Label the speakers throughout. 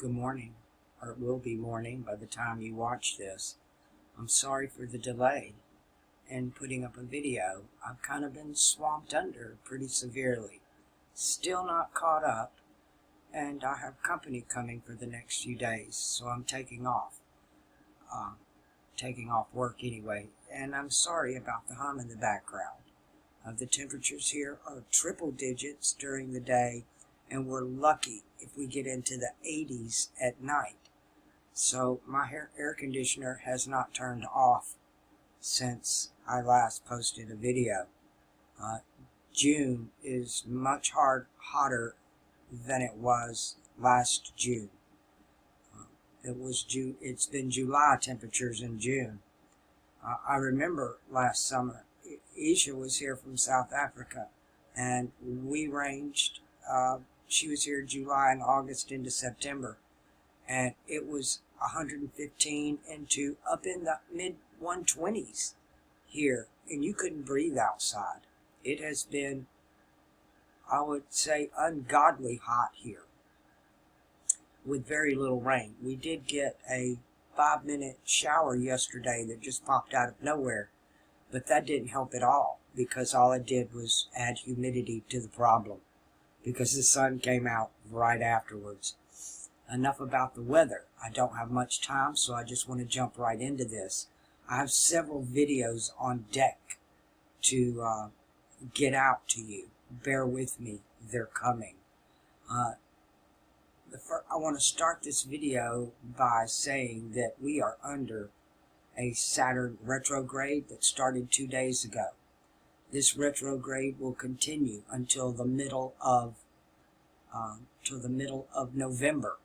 Speaker 1: Good morning, or it will be morning by the time you watch this. I'm sorry for the delay in putting up a video. I've kind of been swamped under pretty severely. Still not caught up, and I have company coming for the next few days, so I'm taking off work anyway. And I'm sorry about the hum in the background. The temperatures here are triple digits during the day, and we're lucky if we get into the 80s at night. So my air conditioner has not turned off since I last posted a video. June is much hotter than it was last June. It's been July temperatures in June. I remember last summer, Isha was here from South Africa, and we ranged, she was here July and August into September, and it was 115 into up in the mid 120s here, and you couldn't breathe outside. It has been, I would say, ungodly hot here with very little rain. We did get a 5-minute shower yesterday that just popped out of nowhere, but that didn't help at all, because all it did was add humidity to the problem, because the sun came out right afterwards. Enough about the weather. I don't have much time, so I just want to jump right into this. I have several videos on deck to get out to you. Bear with me, they're coming. I want to start this video by saying that we are under a Saturn retrograde that started 2 days ago. This retrograde will continue until the middle of November,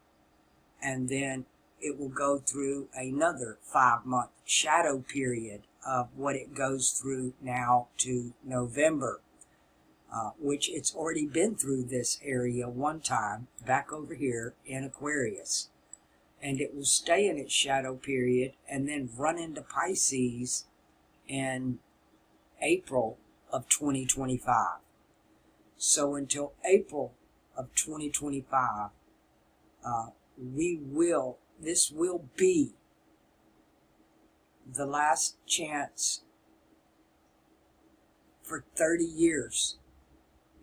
Speaker 1: and then it will go through another 5-month shadow period of what it goes through now to November, which it's already been through this area one time back over here in Aquarius. And it will stay in its shadow period and then run into Pisces in April of 2025. So until April of 2025, this will be the last chance for 30 years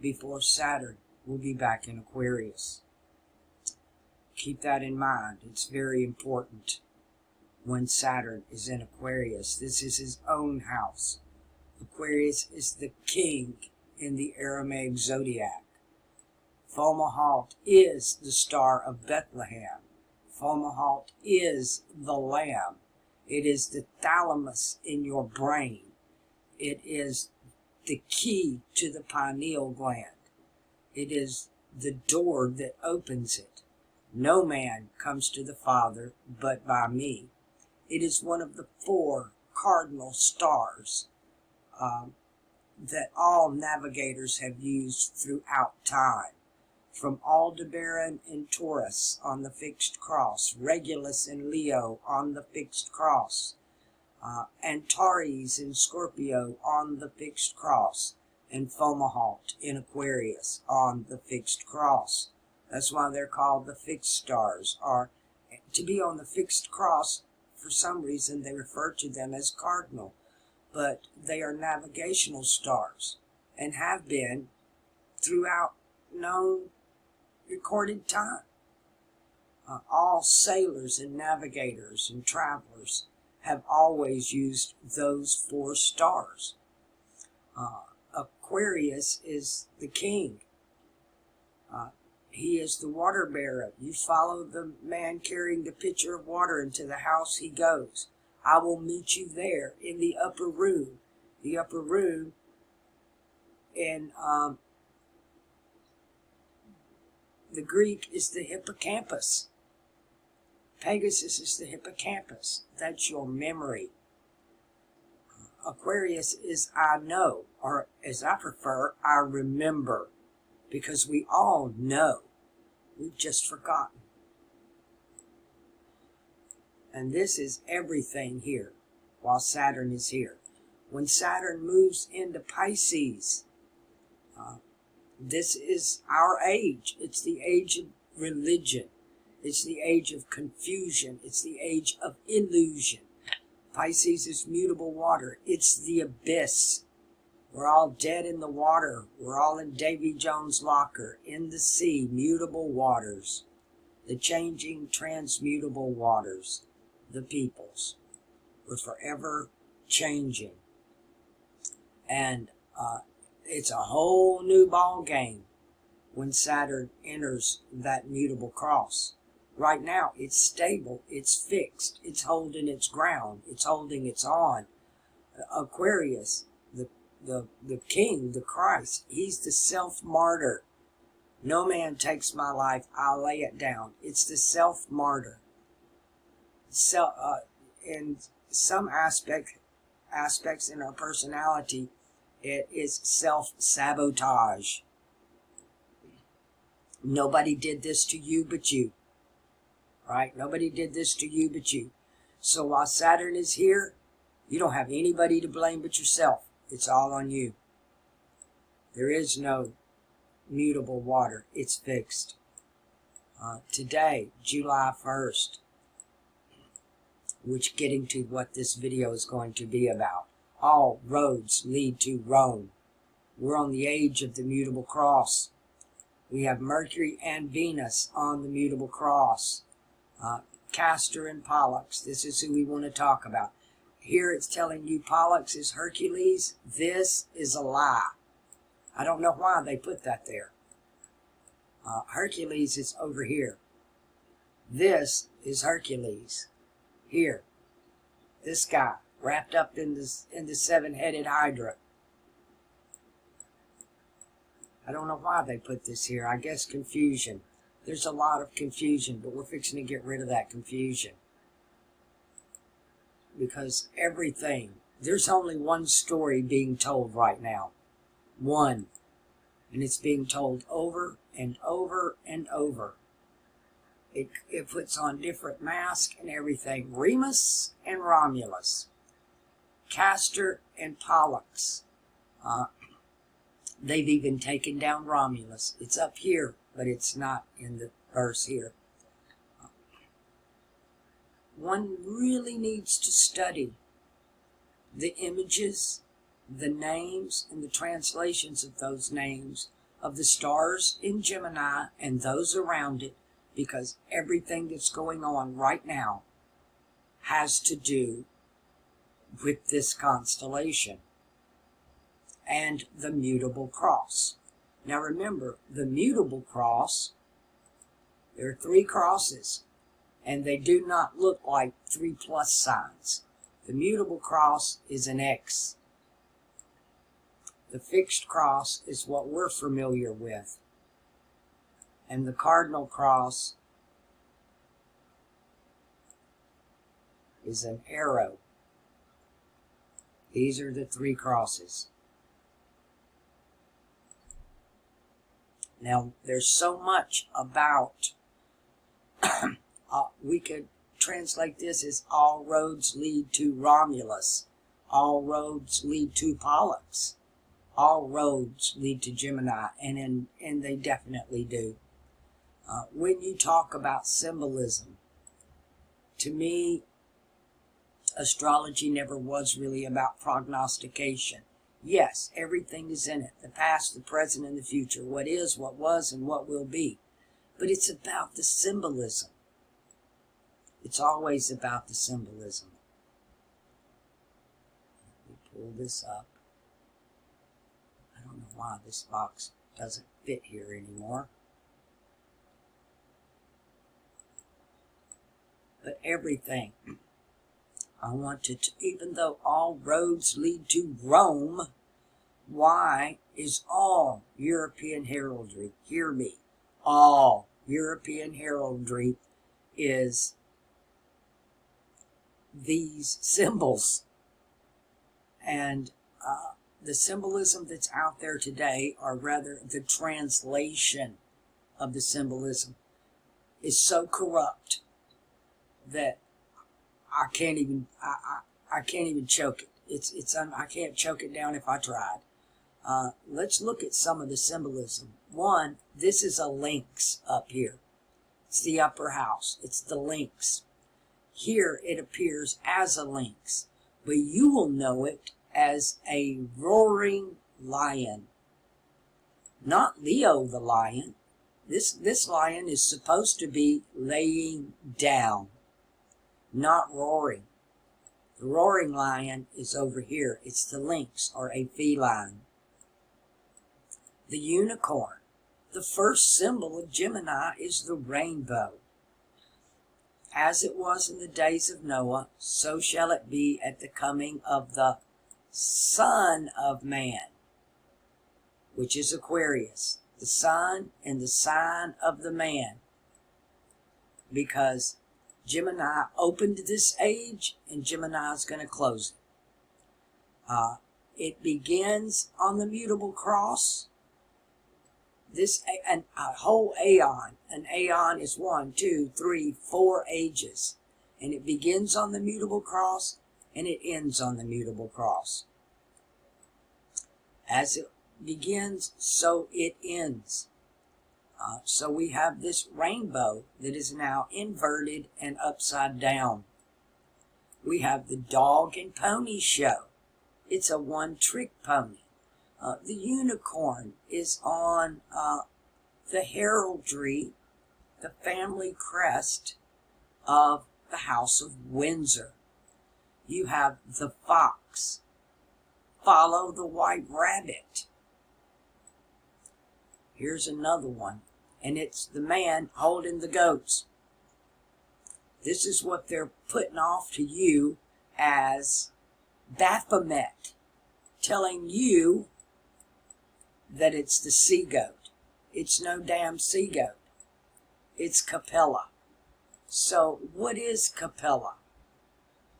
Speaker 1: before Saturn will be back in Aquarius. Keep that in mind. It's very important when Saturn is in Aquarius. This is his own house. Aquarius is the king in the Aramaic zodiac. Fomalhaut is the star of Bethlehem. Fomalhaut is the lamb. It is the thalamus in your brain. It is the key to the pineal gland. It is the door that opens it. No man comes to the Father but by me. It is one of the 4 cardinal stars that all navigators have used throughout time. From Aldebaran in Taurus on the fixed cross, Regulus in Leo on the fixed cross, Antares in Scorpio on the fixed cross, and Fomalhaut in Aquarius on the fixed cross. That's why they're called the fixed stars. Or to be on the fixed cross, for some reason they refer to them as cardinal, but they are navigational stars and have been throughout known recorded time. All sailors and navigators and travelers have always used those 4 stars. Aquarius is the king. He is the water bearer. You follow the man carrying the pitcher of water into the house he goes. I will meet you there in the upper room. The upper room in the Greek is the hippocampus. Pegasus is the hippocampus. That's your memory. Aquarius is I know, or as I prefer, I remember. Because we all know. We've just forgotten. And this is everything here while Saturn is here. When Saturn moves into Pisces, this is our age. It's the age of religion. It's the age of confusion. It's the age of illusion. Pisces is mutable water. It's the abyss. We're all dead in the water. We're all in Davy Jones' locker. In the sea, mutable waters. The changing, transmutable waters. The peoples. We're forever changing. And it's a whole new ball game when Saturn enters that mutable cross. Right now, it's stable, it's fixed, it's holding its ground, it's holding its on. Aquarius, the king, the Christ, he's the self-martyr. No man takes my life, I'll lay it down. It's the self-martyr. In some aspects in our personality, it is self-sabotage. Nobody did this to you but you. Right? Nobody did this to you but you. So while Saturn is here, you don't have anybody to blame but yourself. It's all on you. There is no mutable water. It's fixed. Today, July 1st, which getting to what this video is going to be about. All roads lead to Rome. We're on the age of the mutable cross. We have Mercury and Venus on the mutable cross. Castor and Pollux. This is who we want to talk about. Here it's telling you Pollux is Hercules. This is a lie. I don't know why they put that there. Hercules is over here. This is Hercules. Here. This guy, wrapped up in the seven-headed Hydra. I don't know why they put this here. I guess confusion. There's a lot of confusion, but we're fixing to get rid of that confusion. Because everything, there's only one story being told right now. One. And it's being told over and over and over. It puts on different masks and everything. Remus and Romulus. Castor and Pollux. They've even taken down Romulus. It's up here, but it's not in the verse here. One really needs to study the images, the names, and the translations of those names of the stars in Gemini and those around it, because everything that's going on right now has to do with this constellation and the mutable cross. Now remember, the mutable cross, there are 3 crosses, and they do not look like 3 plus signs. The mutable cross is an X. The fixed cross is what we're familiar with. And the cardinal cross is an arrow. These are the 3 crosses. Now, there's so much about, we could translate this as all roads lead to Romulus. All roads lead to Pollux. All roads lead to Gemini, and they definitely do. When you talk about symbolism, to me, astrology never was really about prognostication. Yes, everything is in it. The past, the present, and the future. What is, what was, and what will be. But it's about the symbolism. It's always about the symbolism. Let me pull this up. I don't know why this box doesn't fit here anymore. But everything, I want to, even though all roads lead to Rome, why is all European heraldry, hear me, all European heraldry is these symbols. And the symbolism that's out there today, or rather the translation of the symbolism, is so corrupt that I can't even choke it. I can't choke it down if I tried. Let's look at some of the symbolism. One, this is a lynx up here. It's the upper house. It's the lynx. Here it appears as a lynx, but you will know it as a roaring lion. Not Leo the lion. This lion is supposed to be laying down, not roaring. The roaring lion is over here. It's the lynx, or a feline. The unicorn. The first symbol of Gemini is the rainbow. As it was in the days of Noah, so shall it be at the coming of the Son of Man, which is Aquarius. The sun and the sign of the man. Because Gemini opened this age, and Gemini is going to close it. It begins on the mutable cross. A whole aeon. An aeon is 1, 2, 3, 4 ages. And it begins on the mutable cross, and it ends on the mutable cross. As it begins, so it ends. So we have this rainbow that is now inverted and upside down. We have the dog and pony show. It's a one-trick pony. The unicorn is on the heraldry, the family crest of the House of Windsor. You have the fox. Follow the white rabbit. Here's another one, and it's the man holding the goats. This is what they're putting off to you as Baphomet, telling you that it's the sea goat. It's no damn sea goat. It's Capella. So what is Capella?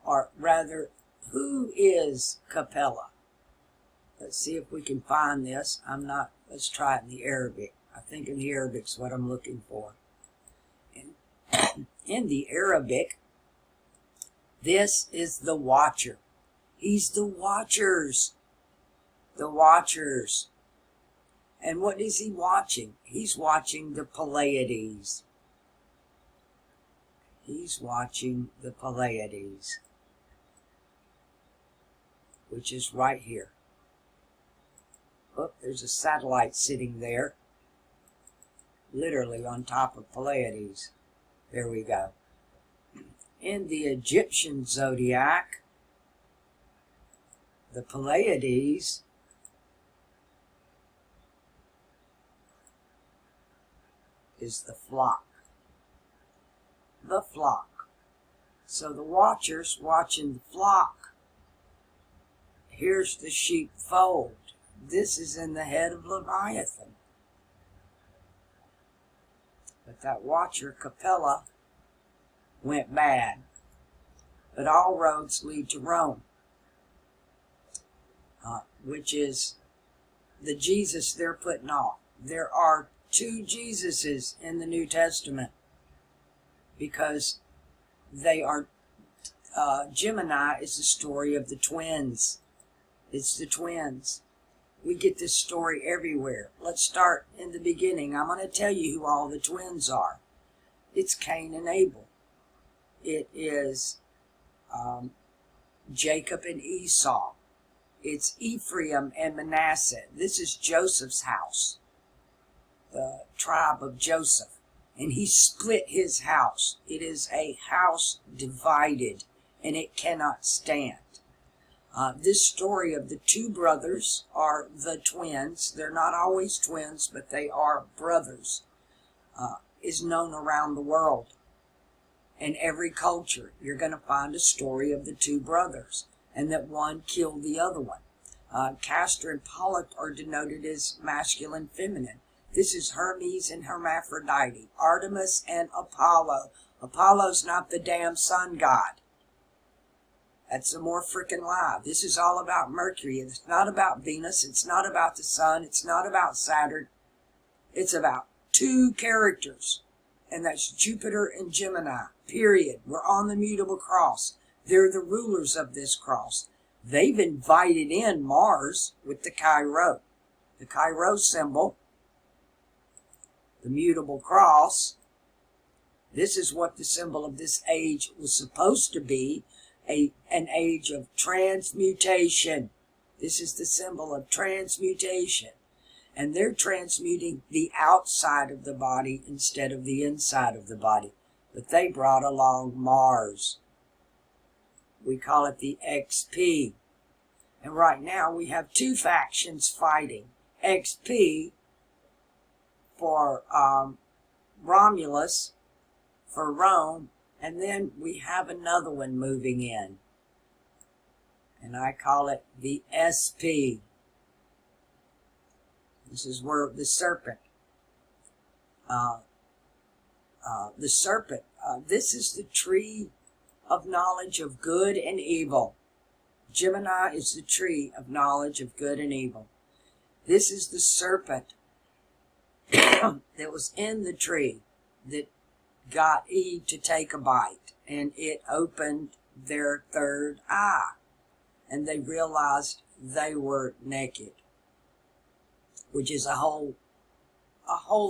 Speaker 1: Or rather, who is Capella? Let's see if we can find this. Let's try it in the Arabic. I think in the Arabic is what I'm looking for. In the Arabic, this is the watcher. He's the watchers. The watchers. And what is he watching? He's watching the Pleiades. He's watching the Pleiades, which is right here. Look, there's a satellite sitting there, literally on top of Pleiades. There we go. In the Egyptian zodiac, the Pleiades is the flock. The flock. So the watchers watching the flock. Here's the sheepfold. This is in the head of Leviathan. But that watcher, Capella, went bad. But all roads lead to Rome, which is the Jesus they're putting off. There are 2 Jesuses in the New Testament because they are, Gemini is the story of the twins. It's the twins. We get this story everywhere. Let's start in the beginning. I'm going to tell you who all the twins are. It's Cain and Abel. It is Jacob and Esau. It's Ephraim and Manasseh. This is Joseph's house, the tribe of Joseph. And he split his house. It is a house divided, and it cannot stand. This story of the 2 brothers are the twins. They're not always twins, but they are brothers. Is known around the world. In every culture, you're going to find a story of the 2 brothers, and that one killed the other one. Castor and Pollux are denoted as masculine, feminine. This is Hermes and Hermaphrodite, Artemis and Apollo. Apollo's not the damn sun god. That's a more freaking lie. This is all about Mercury. It's not about Venus. It's not about the sun. It's not about Saturn. It's about 2 characters, and that's Jupiter and Gemini, period. We're on the mutable cross. They're the rulers of this cross. They've invited in Mars with the Chi-Rho. The Chi-Rho symbol, the mutable cross, This is what the symbol of this age was supposed to be, an age of transmutation. This is the symbol of transmutation. And they're transmuting the outside of the body instead of the inside of the body. But they brought along Mars. We call it the XP. And right now we have two factions fighting. XP for Romulus, for Rome, and then we have another one moving in. And I call it the SP. This is where the serpent, this is the tree of knowledge of good and evil. Gemini is the tree of knowledge of good and evil. This is the serpent that was in the tree that got Eve to take a bite, and it opened their third eye, and they realized they were naked, which is a whole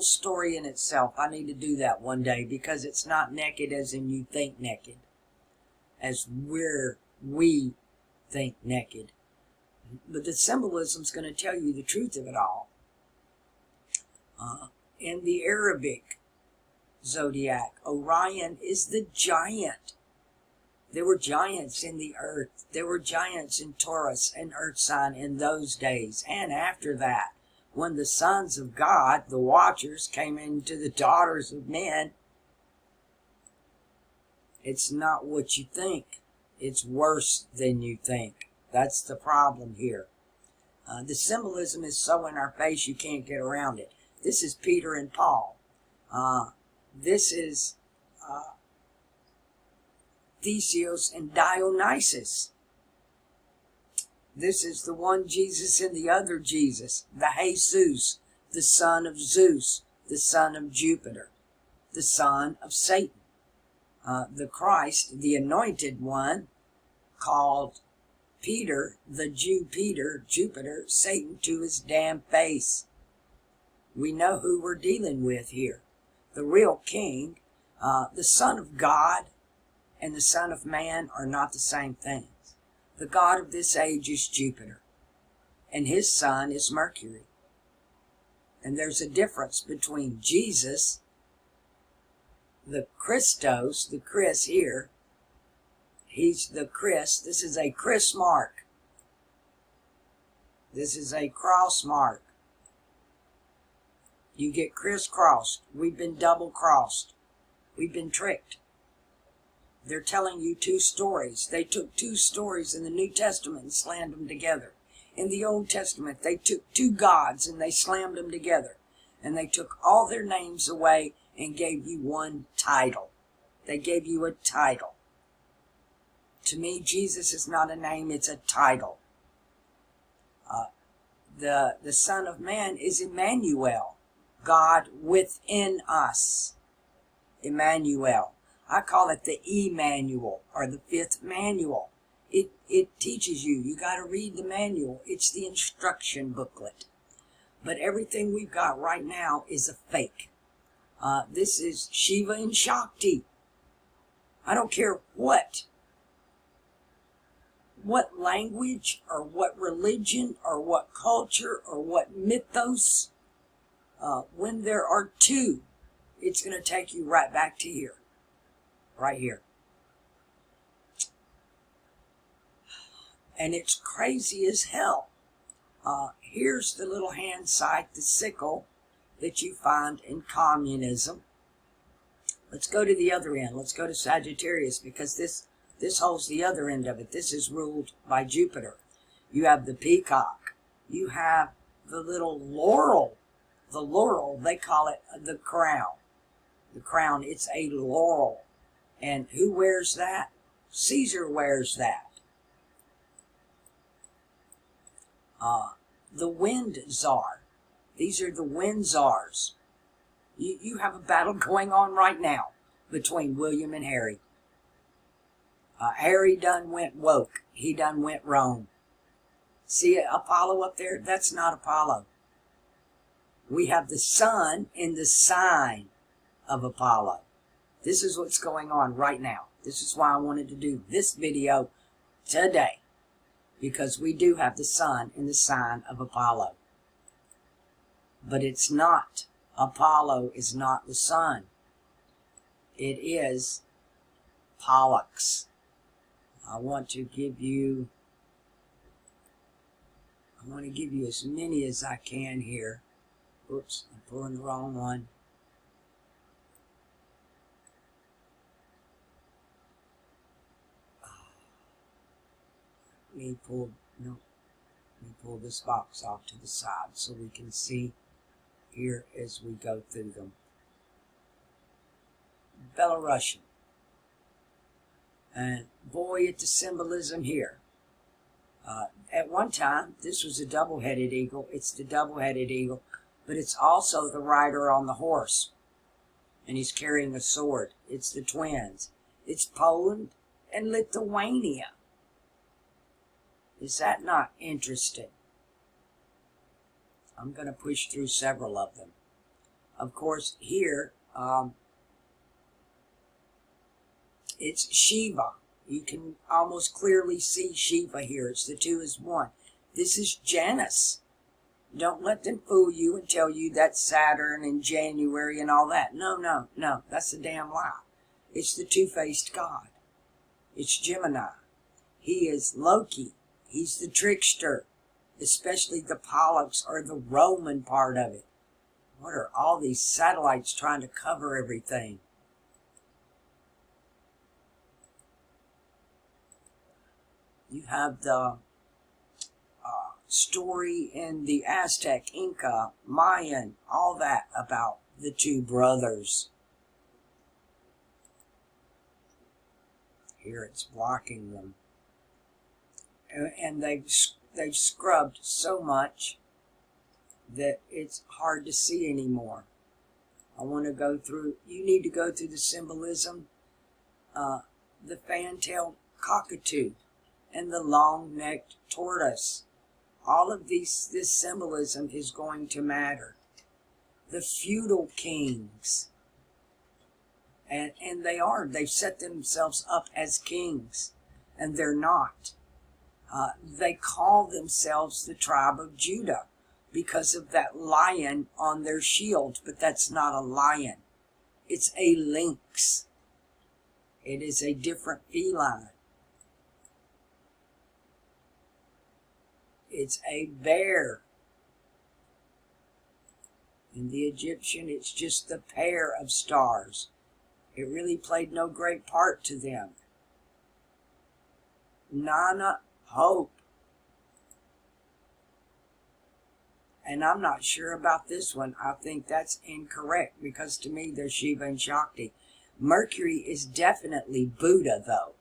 Speaker 1: story in itself. I need to do that one day, because it's not naked as in you think naked, as we think naked. But the symbolism is going to tell you the truth of it all. In the Arabic zodiac, Orion is the giant. There were giants in the earth. There were giants in Taurus and Earth sign in those days. And after that, when the sons of God, the watchers, came into the daughters of men, it's not what you think. It's worse than you think. That's the problem here. The symbolism is so in our face you can't get around it. This is Peter and Paul. This is Theseus and Dionysus. This is the one Jesus and the other Jesus, the Jesus, the son of Zeus, the son of Jupiter, the son of Satan. The Christ, the anointed one, called Peter, the Jew Peter, Jupiter, Satan to his damn face. We know who we're dealing with here. The real king, the Son of God and the Son of Man are not the same things. The God of this age is Jupiter, and his son is Mercury. And there's a difference between Jesus, the Christos, the Chris here. He's the Chris. This is a Chris mark. This is a cross mark. You get crisscrossed. We've been double-crossed. We've been tricked. They're telling you two stories. They took two stories in the New Testament and slammed them together. In the Old Testament, they took two gods and they slammed them together. And they took all their names away and gave you one title. They gave you a title. To me, Jesus is not a name, it's a title. The Son of Man is Emmanuel, God within us. Emmanuel. I call it the E-manual, or the fifth manual. It teaches you. You got to read the manual. It's the instruction booklet. But everything we've got right now is a fake. This is Shiva and Shakti. I don't care what language or what religion or what culture or what mythos. When there are two, it's going to take you right back to here. Right here. And it's crazy as hell. Here's the little hand sight, the sickle, that you find in communism. Let's go to the other end. Let's go to Sagittarius, because this holds the other end of it. This is ruled by Jupiter. You have the peacock. You have the little laurel. The laurel, they call it the crown. The crown, it's a laurel. And who wears that? Caesar wears that. The wind czar. These are the wind czars. You have a battle going on right now between William and Harry. Harry done went woke. He done went Rome. See Apollo up there? That's not Apollo. We have the sun in the sign of Apollo. This is what's going on right now. This is why I wanted to do this video today, because we do have the sun in the sign of Apollo. But it's not. Apollo is not the sun. It is Pollux. I want to give you as many as I can here. Oops, I'm pulling the wrong one. Let me pull this box off to the side so we can see here as we go through them. Belarusian. And boy, at the symbolism here. At one time, this was a double-headed eagle. It's the double-headed eagle, but it's also the rider on the horse. And he's carrying a sword. It's the twins. It's Poland and Lithuania. Is that not interesting? I'm going to push through several of them. Of course, here, it's Shiva. You can almost clearly see Shiva here. It's the two as one. This is Janus. Don't let them fool you and tell you that's Saturn and January and all that. No, no, no. That's a damn lie. It's the two-faced god. It's Gemini. He is Loki. He's the trickster. Especially the Pollux or the Roman part of it. What are all these satellites trying to cover everything? You have the story in the Aztec, Inca, Mayan, all that about the two brothers. Here it's blocking them. And they've scrubbed so much that it's hard to see anymore. I want to go through, you need to go through the symbolism, the fan-tailed cockatoo and the long-necked tortoise. All of this symbolism is going to matter. The feudal kings, and they've set themselves up as kings, and they're not. They call themselves the tribe of Judah because of that lion on their shield, but that's not a lion. It's a lynx. It is a different feline. It's a bear. In the Egyptian, it's just the pair of stars. It really played no great part to them. Nana, hope. And I'm not sure about this one. I think that's incorrect because to me they're Shiva and Shakti. Mercury is definitely Buddha, though.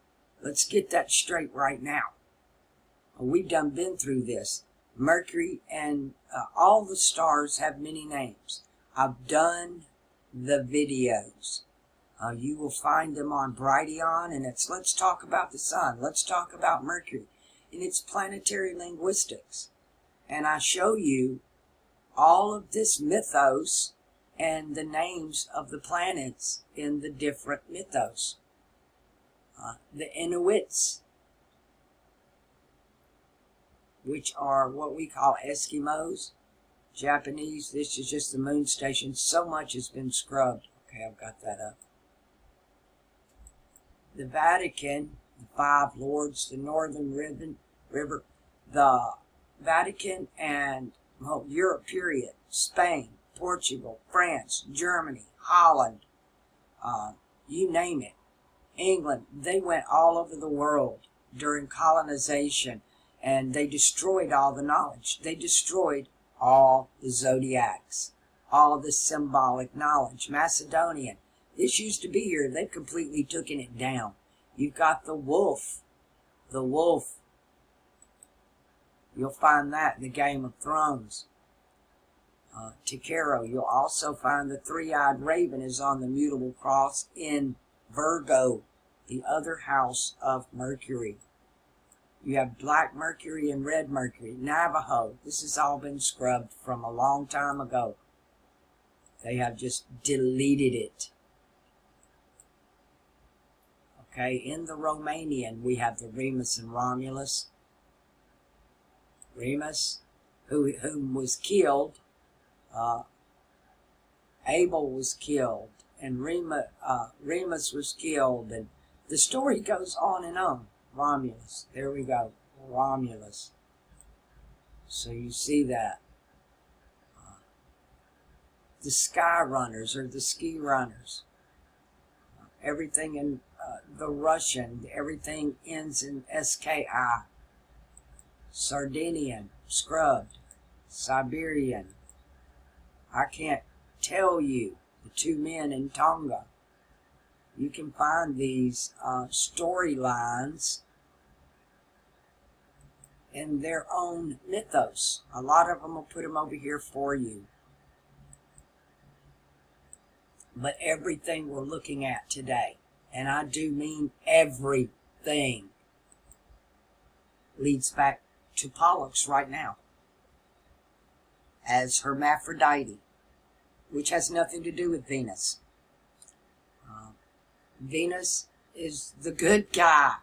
Speaker 1: Let's get that straight right now. We've been through this. Mercury and all the stars have many names. I've done the videos. You will find them on Brighteon, and it's Let's Talk About the Sun. Let's talk about Mercury. And it's planetary linguistics. And I show you all of this mythos and the names of the planets in the different mythos. The Inuits, which are what we call Eskimos, Japanese. This is just the moon station. So much has been scrubbed. Okay, I've got that up. The Vatican, the Five Lords, the Northern River, the Vatican and Europe period, Spain, Portugal, France, Germany, Holland, you name it, England. They went all over the world during colonization, and they destroyed all the knowledge. They destroyed all the zodiacs, all the symbolic knowledge. Macedonian, this used to be here. They've completely taken it down. You've got the wolf. The wolf. You'll find that in the Game of Thrones. Tikero. You'll also find the three-eyed raven is on the mutable cross in Virgo, the other house of Mercury. You have black Mercury and red Mercury. Navajo. This has all been scrubbed from a long time ago. They have just deleted it. Okay, in the Romanian, we have the Remus and Romulus. Remus, whom was killed, Abel was killed, and Remus was killed, and the story goes on and on. Romulus, there we go, Romulus. So you see that. The sky runners or the ski runners. Everything in the Russian, everything ends in SKI. Sardinian, scrubbed, Siberian. I can't tell you, the two men in Tonga. You can find these storylines in their own mythos. A lot of them will put them over here for you. But everything we're looking at today, and I do mean everything, leads back to Pollux right now as Hermaphrodite, which has nothing to do with Venus. Venus is the good guy.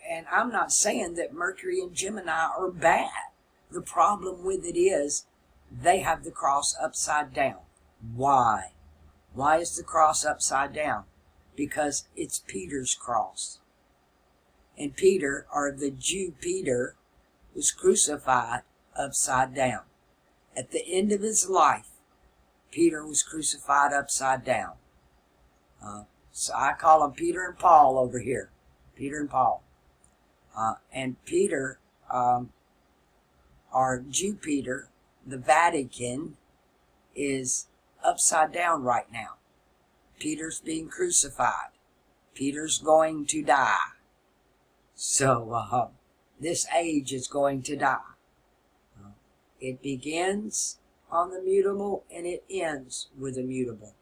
Speaker 1: And I'm not saying that Mercury and Gemini are bad. The problem with it is they have the cross upside down. Why? Why is the cross upside down? Because it's Peter's cross. And Peter, or the Jew Peter, was crucified upside down. At the end of his life, Peter was crucified upside down. So I call them Peter and Paul over here. Peter and Paul. And Peter, or Jew Peter, the Vatican, is upside down right now. Peter's being crucified. Peter's going to die. So this age is going to die. It begins on the mutable and it ends with a mutable.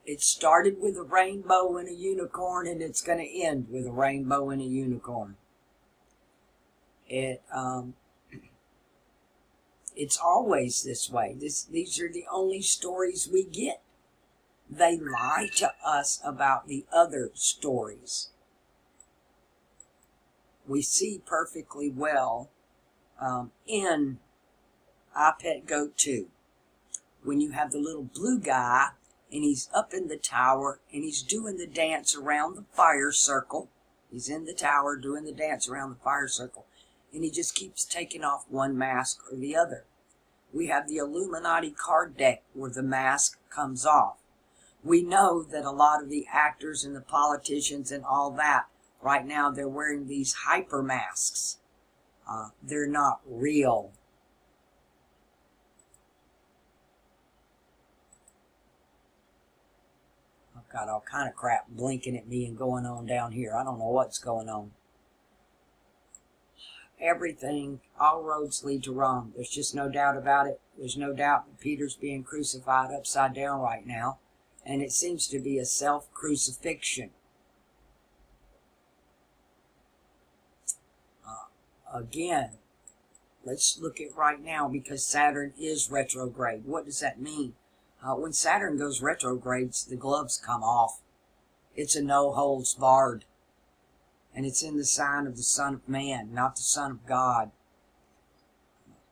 Speaker 1: It started with a rainbow and a unicorn, and it's going to end with a rainbow and a unicorn. It's always this way. These are the only stories we get. They lie to us about the other stories. We see perfectly well in I Pet Goat 2. When you have the little blue guy, and he's up in the tower, and he's doing the dance around the fire circle. He's in the tower doing the dance around the fire circle, and he just keeps taking off one mask or the other. We have the Illuminati card deck where the mask comes off. We know that a lot of the actors and the politicians and all that, right now they're wearing these hyper masks. They're not real. Got all kind of crap blinking at me and going on down here. I don't know what's going on. Everything, all roads lead to Rome. There's just no doubt about it. There's no doubt that Peter's being crucified upside down right now. And it seems to be a self-crucifixion. Again, let's look at right now, because Saturn is retrograde. What does that mean? When Saturn goes retrograde, the gloves come off. It's a no holds barred. And it's in the sign of the Son of Man, not the Son of God.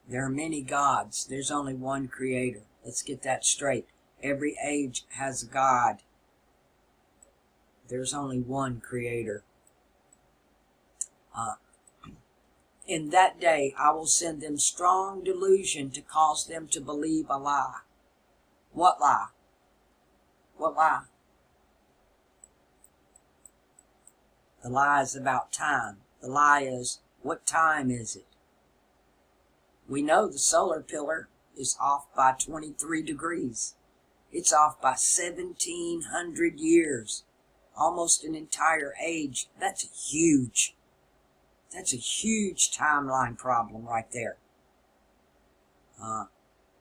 Speaker 1: There are many gods. There's only one creator. Let's get that straight. Every age has a god. There's only one creator. In that day, I will send them strong delusion to cause them to believe a lie. What lie? What lie? The lie is about time. The lie is, what time is it? We know the solar pillar is off by 23 degrees. It's off by 1,700 years. Almost an entire age. That's huge. That's a huge timeline problem right there.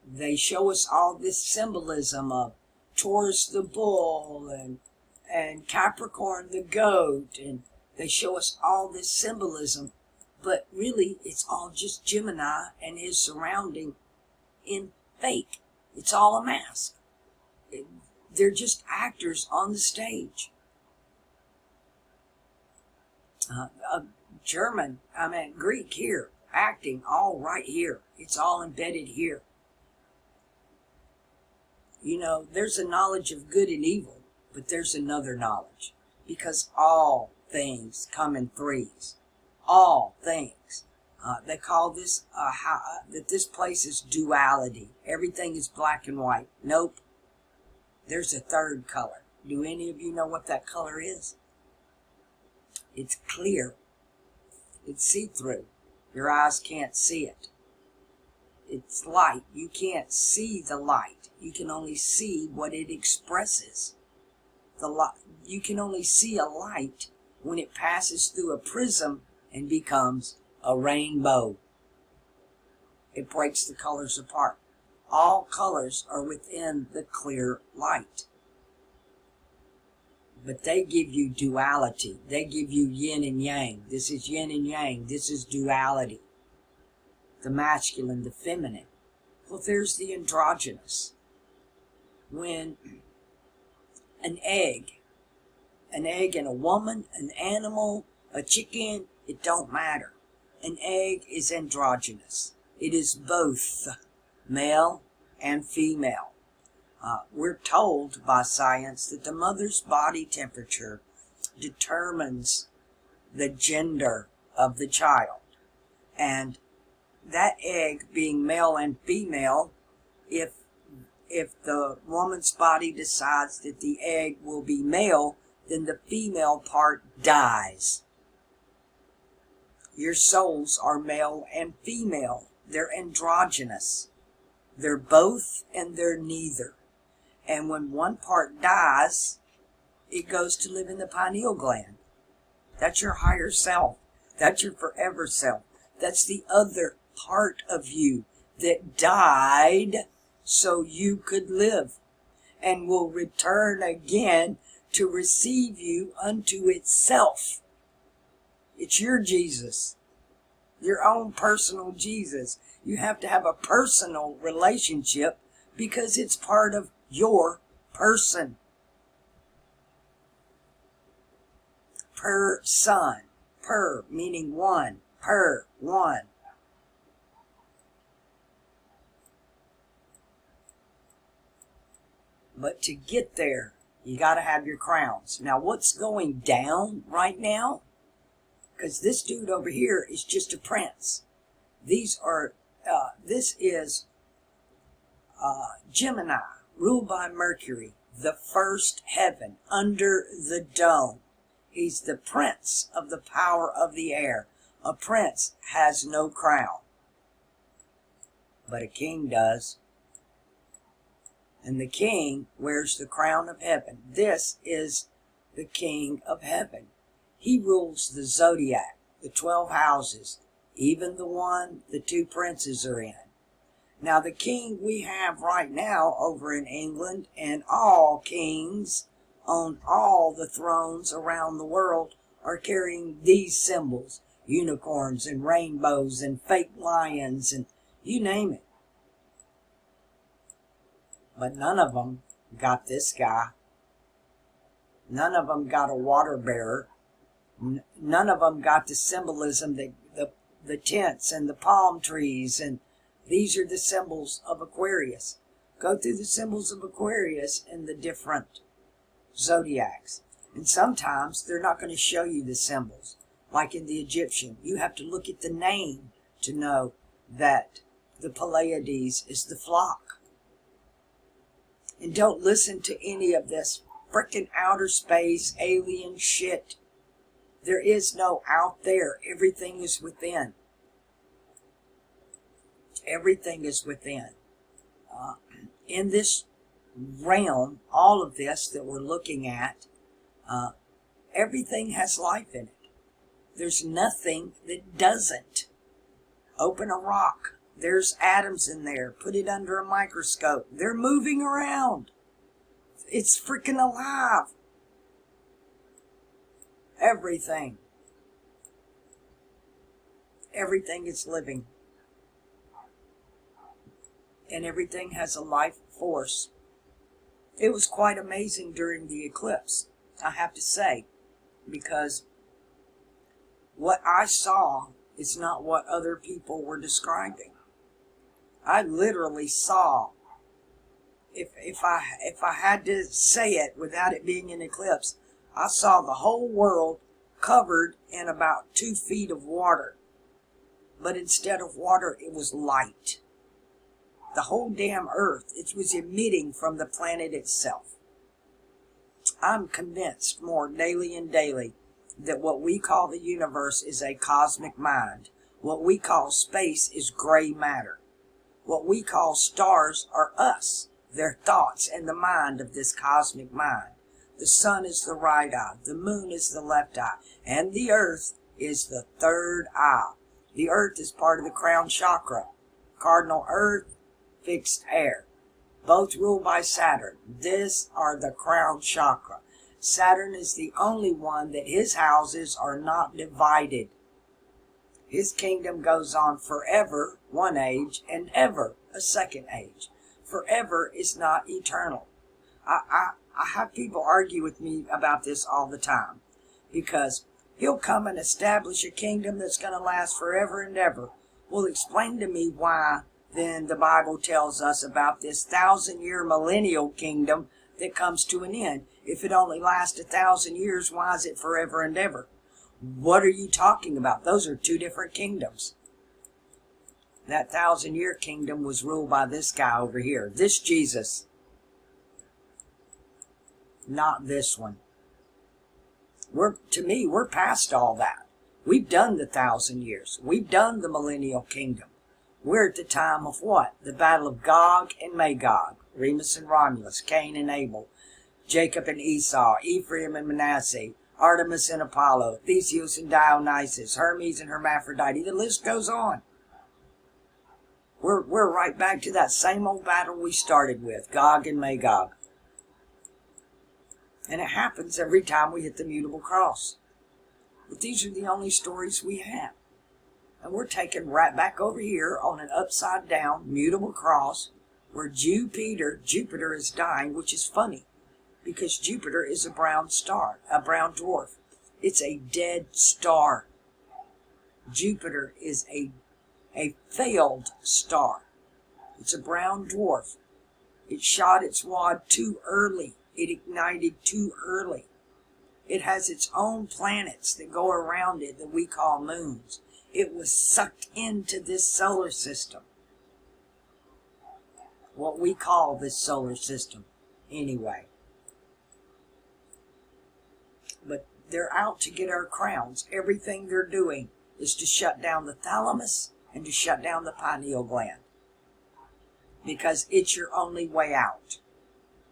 Speaker 1: They show us all this symbolism of Taurus the bull and Capricorn the goat, and they show us all this symbolism, but really it's all just Gemini and his surrounding in fake. It's all a mask. They're just actors on the stage. Greek here, acting all right here. It's all embedded here. You know, there's a knowledge of good and evil, but there's another knowledge, because all things come in threes. All things. They call this that this place is duality. Everything is black and white. Nope. There's a third color. Do any of you know what that color is? It's clear. It's see-through. Your eyes can't see it. It's light. You can't see the light. You can only see what it expresses. You can only see a light when it passes through a prism and becomes a rainbow. It breaks the colors apart. All colors are within the clear light. But they give you duality. They give you yin and yang. This is yin and yang. This is duality. The masculine, the feminine. Well, there's the androgynous. When an egg in a woman, an animal, a chicken, it don't matter. An egg is androgynous. It is both male and female. We're told by science that the mother's body temperature determines the gender of the child. And that egg being male and female, if the woman's body decides that the egg will be male, then the female part dies. Your souls are male and female. They're androgynous. They're both and they're neither. And when one part dies, it goes to live in the pineal gland. That's your higher self. That's your forever self. That's the other part of you that died so you could live, and will return again to receive you unto itself. It's your Jesus. Your own personal Jesus. You have to have a personal relationship because it's part of your person. Per-son. Per meaning one. Per, one. But to get there, you got to have your crowns. Now, what's going down right now? Because this dude over here is just a prince. This is Gemini, ruled by Mercury, the first heaven, under the dome. He's the prince of the power of the air. A prince has no crown, but a king does. And the king wears the crown of heaven. This is the king of heaven. He rules the zodiac, the 12 houses, even the one the two princes are in. Now, the king we have right now over in England, and all kings on all the thrones around the world, are carrying these symbols. Unicorns and rainbows and fake lions and you name it. But none of them got this guy. None of them got a water bearer. None of them got the symbolism, the tents and the palm trees, and these are the symbols of Aquarius. Go through the symbols of Aquarius in the different zodiacs. And sometimes they're not going to show you the symbols. Like in the Egyptian, you have to look at the name to know that the Pleiades is the flock. And don't listen to any of this frickin' outer space alien shit. There is no out there. Everything is within. Everything is within. In this realm, all of this that we're looking at, everything has life in it. There's nothing that doesn't. Open a rock. There's atoms in there. Put it under a microscope. They're moving around. It's freaking alive. Everything. Everything is living. And everything has a life force. It was quite amazing during the eclipse, I have to say, because what I saw is not what other people were describing. I literally saw, if I had to say it without it being an eclipse, I saw the whole world covered in about 2 feet of water. But instead of water, it was light. The whole damn earth, it was emitting from the planet itself. I'm convinced more daily and daily that what we call the universe is a cosmic mind. What we call space is gray matter. What we call stars are us, their thoughts and the mind of this cosmic mind. The sun is the right eye, the moon is the left eye, and the earth is the third eye. The earth is part of the crown chakra. Cardinal earth, fixed air. Both ruled by Saturn. This are the crown chakra. Saturn is the only one that his houses are not divided. His kingdom goes on forever, one age, and ever, a second age. Forever is not eternal. I have people argue with me about this all the time, because he'll come and establish a kingdom that's going to last forever and ever. Well, explain to me why then the Bible tells us about this 1,000-year millennial kingdom that comes to an end. If it only lasts 1,000 years, why is it forever and ever? What are you talking about? Those are 2 different kingdoms. That 1,000-year kingdom was ruled by this guy over here. This Jesus. Not this one. To me, we're past all that. We've done the 1,000 years. We've done the millennial kingdom. We're at the time of what? The battle of Gog and Magog. Remus and Romulus, Cain and Abel, Jacob and Esau, Ephraim and Manasseh, Artemis and Apollo, Theseus and Dionysus, Hermes and Hermaphrodite. The list goes on. We're right back to that same old battle we started with, Gog and Magog. And it happens every time we hit the mutable cross. But these are the only stories we have. And we're taken right back over here on an upside down mutable cross where Jupiter is dying, which is funny because Jupiter is a brown star, a brown dwarf. It's a dead star. Jupiter is a failed star. It's a brown dwarf. It shot its wad too early. It ignited too early. It has its own planets that go around it that we call moons. It was sucked into this solar system. What we call this solar system, anyway. But they're out to get our crowns. Everything they're doing is to shut down the thalamus and to shut down the pineal gland. Because it's your only way out.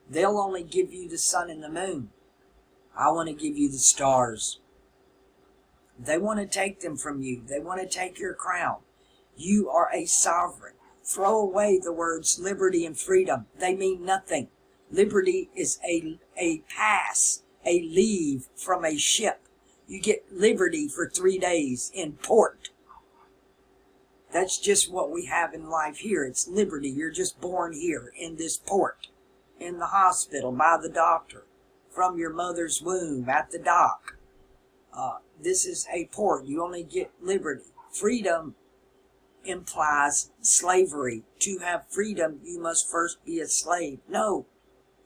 Speaker 1: They'll only give you the sun and the moon. I want to give you the stars. They want to take them from you. They want to take your crown. You are a sovereign. Throw away the words liberty and freedom. They mean nothing. Liberty is a pass, a leave from a ship. You get liberty for 3 days in port. That's just what we have in life here. It's liberty. You're just born here in this port, in the hospital, by the doctor, from your mother's womb, at the dock. This is a port. You only get liberty. Freedom implies slavery. To have freedom, you must first be a slave. No,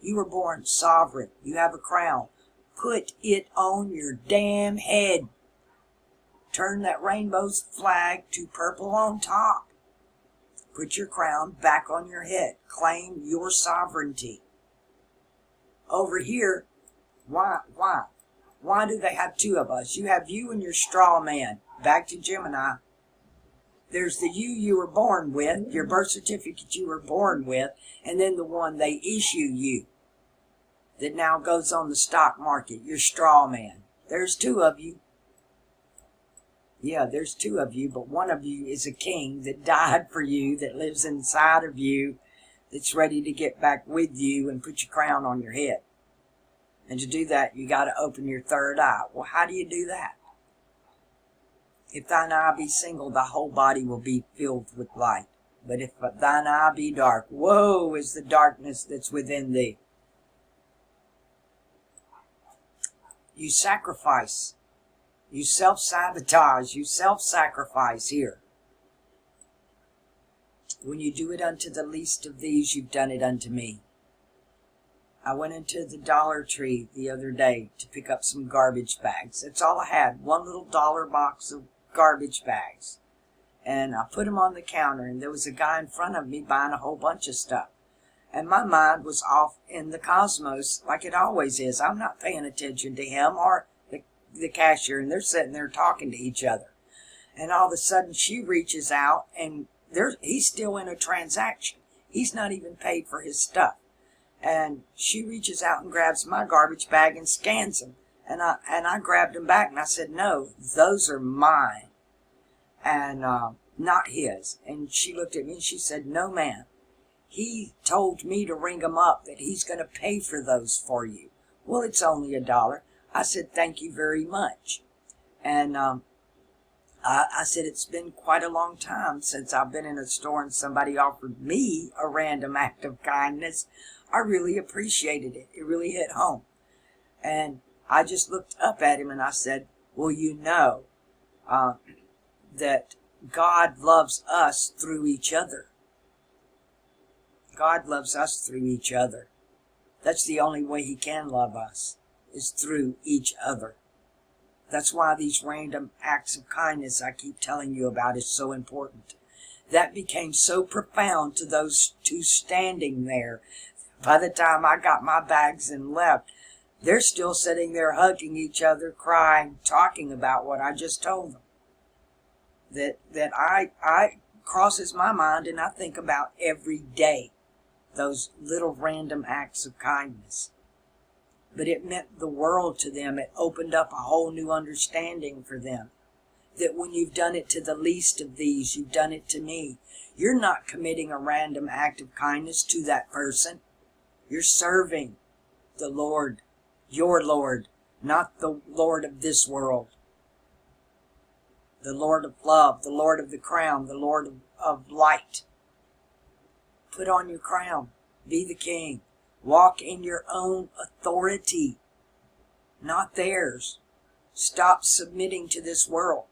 Speaker 1: you were born sovereign. You have a crown. Put it on your damn head. Turn that rainbow's flag to purple on top. Put your crown back on your head. Claim your sovereignty. Over here, why? Why do they have 2 of us? You have you and your straw man. Back to Gemini. There's the you were born with, your birth certificate you were born with, and then the one they issue you that now goes on the stock market, your straw man. There's 2 of you. Yeah, there's 2 of you, but one of you is a king that died for you, that lives inside of you, that's ready to get back with you and put your crown on your head. And to do that, you got to open your third eye. Well, how do you do that? If thine eye be single, thy whole body will be filled with light. But if thine eye be dark, woe is the darkness that's within thee. You sacrifice. You self-sabotage. You self-sacrifice here. When you do it unto the least of these, you've done it unto me. I went into the Dollar Tree the other day to pick up some garbage bags. That's all I had. One little dollar box of garbage bags. And I put them on the counter, and there was a guy in front of me buying a whole bunch of stuff. And my mind was off in the cosmos like it always is. I'm not paying attention to him or the cashier, and they're sitting there talking to each other. And all of a sudden she reaches out, and he's still in a transaction. He's not even paid for his stuff. And she reaches out and grabs my garbage bag and scans them. And I grabbed them back, and I said, no, those are mine and not his. And she looked at me and she said, no, ma'am. He told me to ring him up that he's going to pay for those for you. Well, it's only $1. I said, thank you very much. And I said, it's been quite a long time since I've been in a store and somebody offered me a random act of kindness. I really appreciated it. It really hit home. And I just looked up at him and I said, well, you know that God loves us through each other. God loves us through each other. That's the only way he can love us, is through each other. That's why these random acts of kindness I keep telling you about is so important. That became so profound to those two standing there. By the time I got my bags and left, they're still sitting there hugging each other, crying, talking about what I just told them. That I crosses my mind and I think about every day. Those little random acts of kindness. But it meant the world to them. It opened up a whole new understanding for them. That when you've done it to the least of these, you've done it to me. You're not committing a random act of kindness to that person. You're serving the Lord, your Lord, not the Lord of this world. The Lord of love, the Lord of the crown, the Lord of light. Put on your crown. Be the king. Walk in your own authority, not theirs. Stop submitting to this world.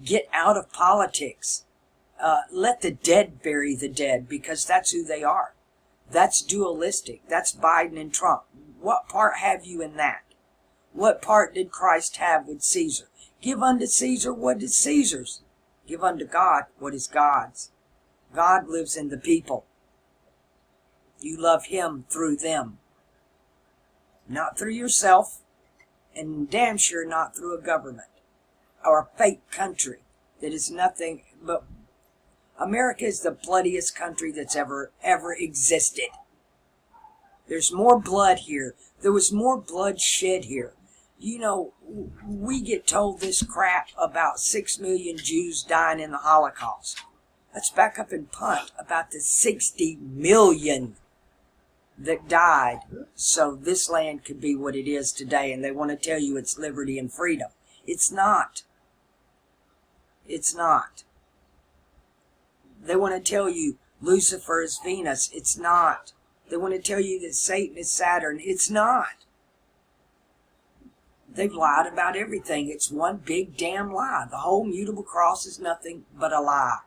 Speaker 1: Get out of politics. Let the dead bury the dead, because that's who they are. That's dualistic. That's Biden and Trump. What part have you in that? What part did Christ have with Caesar? Give unto Caesar what is Caesar's. Give unto God what is God's. God lives in the people. You love him through them. Not through yourself, and damn sure not through a government or a fake country that is nothing but... America is the bloodiest country that's ever existed. There's more blood here. There was more blood shed here. You know, we get told this crap about 6 million Jews dying in the Holocaust. Let's back up and punt about the 60 million that died so this land could be what it is today, and they want to tell you it's liberty and freedom. It's not. It's not. They want to tell you Lucifer is Venus. It's not. They want to tell you that Satan is Saturn. It's not. They've lied about everything. It's one big damn lie. The whole mutable cross is nothing but a lie.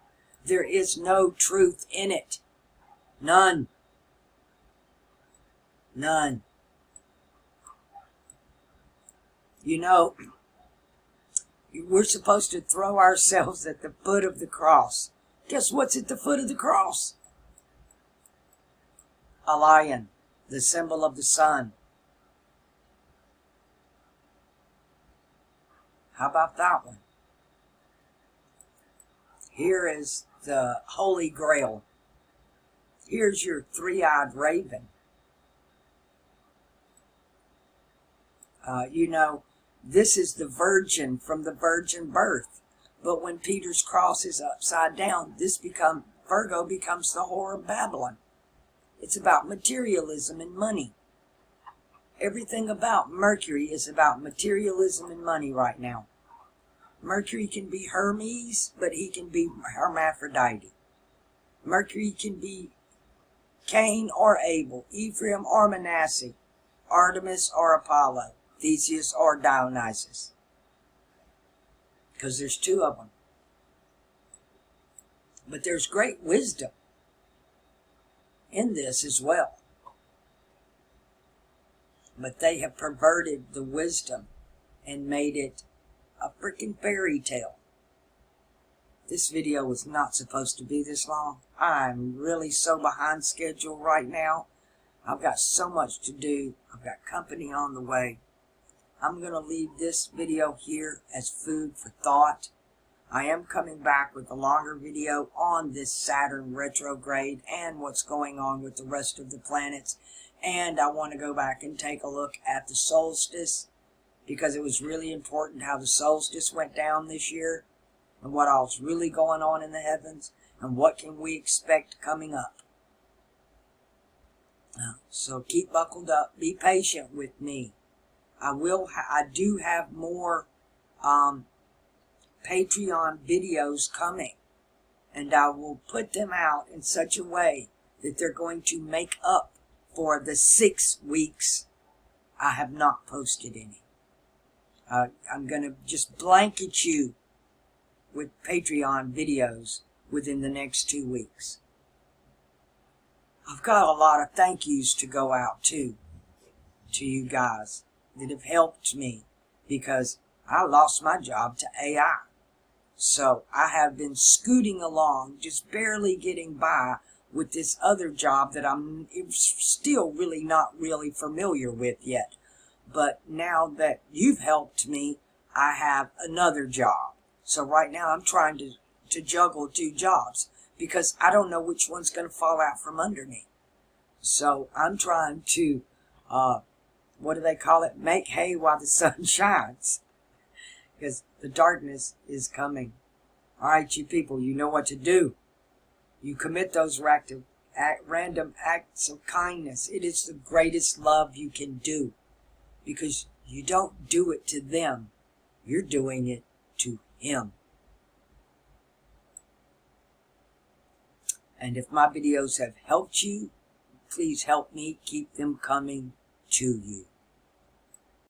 Speaker 1: There is no truth in it. None. None. You know, we're supposed to throw ourselves at the foot of the cross. Guess what's at the foot of the cross? A lion, the symbol of the sun. How about that one? Here is the Holy Grail. Here's your three-eyed raven. You know, this is the virgin from the virgin birth. But when Peter's cross is upside down, Virgo becomes the whore of Babylon. It's about materialism and money. Everything about Mercury is about materialism and money right now. Mercury can be Hermes, but he can be Hermaphrodite. Mercury can be Cain or Abel, Ephraim or Manasseh, Artemis or Apollo, Theseus or Dionysus, because there's two of them. But there's great wisdom in this as well. But they have perverted the wisdom and made it a freaking fairy tale. This video was not supposed to be this long. I'm really so behind schedule right now. I've got so much to do. I've got company on the way. I'm going to leave this video here as food for thought. I am coming back with a longer video on this Saturn retrograde and what's going on with the rest of the planets. And I want to go back and take a look at the solstice, because it was really important how the solstice went down this year and what all's really going on in the heavens and what can we expect coming up. So keep buckled up. Be patient with me. I do have more Patreon videos coming, and I will put them out in such a way that they're going to make up for the 6 weeks I have not posted any. I'm going to just blanket you with Patreon videos within the next 2 weeks. I've got a lot of thank yous to go out to you guys that have helped me, because I lost my job to AI. So I have been scooting along, just barely getting by with this other job that I'm still not really familiar with yet. But now that you've helped me, I have another job. So right now I'm trying to juggle 2 jobs, because I don't know which one's going to fall out from under me. So I'm trying to, what do they call it? Make hay while the sun shines. Because the darkness is coming. All right, you people, you know what to do. You commit those random acts of kindness. It is the greatest love you can do, because you don't do it to them. You're doing it to Him. And if my videos have helped you, please help me keep them coming to you.